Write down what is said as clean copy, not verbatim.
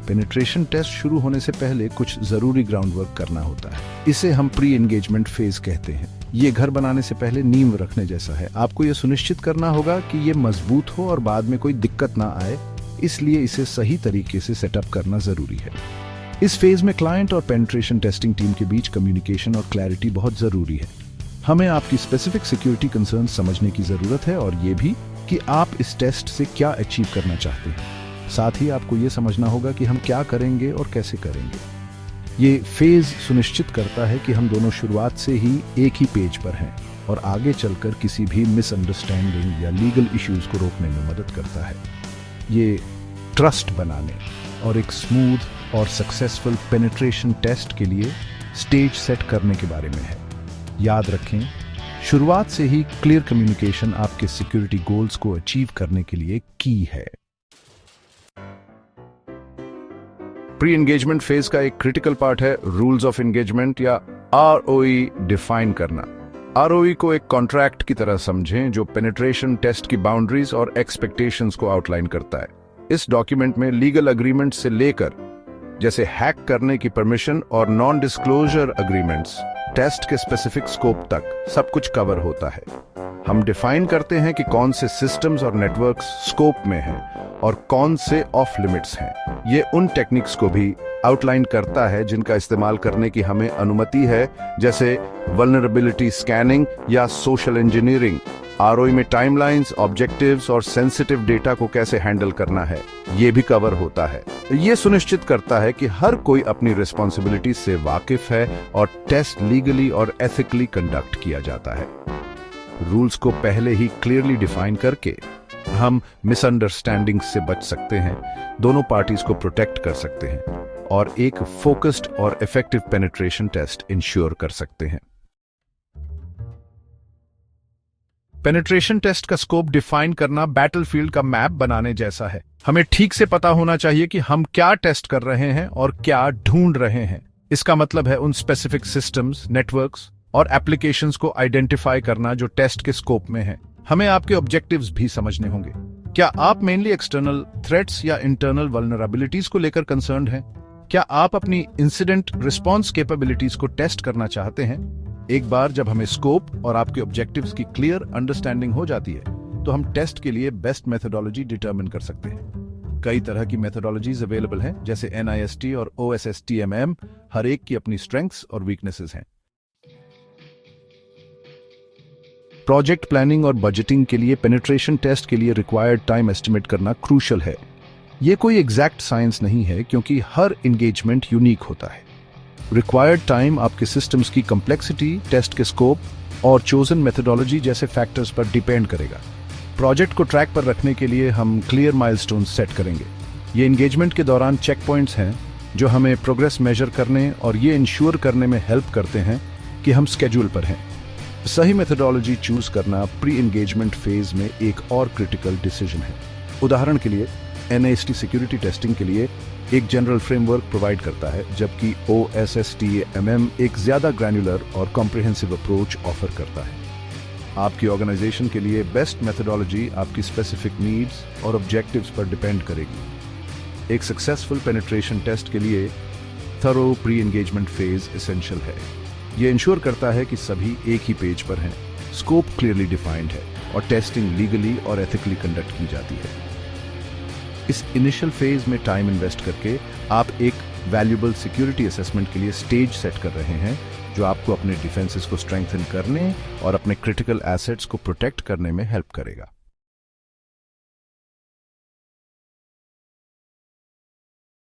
Penetration test शुरू होने से पहले कुछ जरूरी ग्राउंड वर्क करना होता है। इसे हम प्री एंगेजमेंट फेज कहते हैं। ये घर बनाने से पहले नींव रखने जैसा है। आपको ये सुनिश्चित करना होगा कि ये मजबूत हो और बाद में कोई दिक्कत ना आए, इसलिए इसे सही तरीके से सेटअप करना जरूरी है। इस फेज में क्लाइंट और पेनिट्रेशन टेस्टिंग टीम के बीच कम्युनिकेशन और क्लैरिटी बहुत जरूरी है। हमें आपकी स्पेसिफिक सिक्योरिटी कंसर्न समझने की जरूरत है और ये भी कि आप इस टेस्ट से क्या अचीव करना चाहते हैं। साथ ही आपको ये समझना होगा कि हम क्या करेंगे और कैसे करेंगे। ये फेज सुनिश्चित करता है कि हम दोनों शुरुआत से ही एक ही पेज पर हैं और आगे चलकर किसी भी मिसअंडरस्टैंडिंग या लीगल इश्यूज को रोकने में मदद करता है। ये ट्रस्ट बनाने और एक स्मूथ और सक्सेसफुल पेनिट्रेशन टेस्ट के लिए स्टेज सेट करने के बारे में है। याद रखें, शुरुआत से ही क्लियर कम्युनिकेशन आपके सिक्योरिटी गोल्स को अचीव करने के लिए की है। प्री एंगेजमेंट फेज का एक क्रिटिकल पार्ट है रूल्स ऑफ एंगेजमेंट या ROE डिफाइन करना। ROE को एक कॉन्ट्रैक्ट की तरह समझें जो पेनिट्रेशन टेस्ट की बाउंड्रीज और एक्सपेक्टेशंस को आउटलाइन करता है। इस डॉक्यूमेंट में लीगल अग्रीमेंट से लेकर जैसे हैक करने की परमिशन और नॉन डिस्क्लोजर अग्रीमेंट्स, टेस्ट के स्पेसिफिक स्कोप तक सब कुछ कवर होता है। हम डिफाइन करते हैं कि कौन से सिस्टम्स और नेटवर्क्स स्कोप में हैं और कौन से ऑफ लिमिट्स हैं। ये उन टेक्निक्स को भी आउटलाइन करता है जिनका इस्तेमाल करने की हमें अनुमति है, जैसे वल्नरेबिलिटी स्कैनिंग या सोशल इंजीनियरिंग। ROE में टाइमलाइंस, ऑब्जेक्टिव्स और सेंसिटिव डेटा को कैसे हैंडल करना है, ये भी कवर होता है। ये सुनिश्चित करता है कि हर कोई अपनी रिस्पॉन्सिबिलिटी से वाकिफ है और टेस्ट लीगली और एथिकली कंडक्ट किया जाता है। रूल्स को पहले ही क्लियरली डिफाइन करके हम मिसअंडरस्टैंडिंग से बच सकते हैं, दोनों पार्टीज को प्रोटेक्ट कर सकते हैं और एक फोकस्ड और इफेक्टिव पेनिट्रेशन टेस्ट इंश्योर कर सकते हैं। पेनिट्रेशन टेस्ट का स्कोप डिफाइन करना बैटलफील्ड का मैप बनाने जैसा है। हमें ठीक से पता होना चाहिए कि हम क्या टेस्ट कर रहे हैं और क्या ढूंढ रहे हैं। इसका मतलब है उन स्पेसिफिक सिस्टम्स, नेटवर्क्स और एप्लीकेशंस को आइडेंटिफाई करना जो टेस्ट के स्कोप में है। हमें आपके ऑब्जेक्टिव्स भी समझने होंगे। क्या आप मेनली एक्सटर्नल थ्रेट्स या इंटरनल वल्नरेबिलिटीज को लेकर कंसर्न्ड हैं? क्या आप अपनी इंसिडेंट रिस्पांस कैपेबिलिटीज को टेस्ट करना चाहते हैं? एक बार जब हमें स्कोप और आपके ऑब्जेक्टिव्स की क्लियर अंडरस्टैंडिंग हो जाती है तो हम टेस्ट के लिए बेस्ट मेथोडोलॉजी डिटरमिन कर सकते हैं। कई तरह की मेथोडोलॉजीज अवेलेबल हैं, जैसे NIST और OSSTMM। हर एक की अपनी स्ट्रेंथ्स और वीकनेसेस हैं। प्रोजेक्ट प्लानिंग और बजटिंग के लिए पेनिट्रेशन टेस्ट के लिए रिक्वायर्ड टाइम एस्टिमेट करना क्रूशल है। यह कोई एग्जैक्ट साइंस नहीं है क्योंकि हर एंगेजमेंट यूनिक होता है। रिक्वायर्ड टाइम आपके सिस्टम्स की कॉम्प्लेक्सिटी, टेस्ट के स्कोप और चोजन मेथोडोलॉजी जैसे फैक्टर्स पर डिपेंड करेगा। प्रोजेक्ट को ट्रैक पर रखने के लिए हम क्लियर माइलस्टोन्स सेट करेंगे। ये एंगेजमेंट के दौरान चेक पॉइंट्स हैं जो हमें प्रोग्रेस मेजर करने और ये इंश्योर करने में हेल्प करते हैं कि हम स्केड्यूल पर हैं। सही मेथोडोलॉजी चूज करना प्री एंगेजमेंट फेज में एक और क्रिटिकल डिसीजन है। उदाहरण के लिए NIST सिक्योरिटी टेस्टिंग के लिए एक जनरल फ्रेमवर्क प्रोवाइड करता है, जबकि OSSTMM एक ज्यादा ग्रैन्युलर और कॉम्प्रिहेंसिव अप्रोच ऑफर करता है। आपकी ऑर्गेनाइजेशन के लिए बेस्ट मेथोडोलॉजी आपकी स्पेसिफिक नीड्स और ऑब्जेक्टिव्स पर डिपेंड करेगी। एक सक्सेसफुल पेनिट्रेशन टेस्ट के लिए thorough pre engagement phase essential है। यह इंश्योर करता है कि सभी एक ही पेज पर हैं, स्कोप क्लियरली डिफाइंड है और टेस्टिंग लीगली और एथिकली कंडक्ट की जाती है। इस इनिशियल फेज में टाइम इन्वेस्ट करके आप एक वैल्यूएबल सिक्योरिटी असेसमेंट के लिए स्टेज सेट कर रहे हैं, जो आपको अपने डिफेंसेस को स्ट्रेंथन करने और अपने क्रिटिकल एसेट्स को प्रोटेक्ट करने में हेल्प करेगा।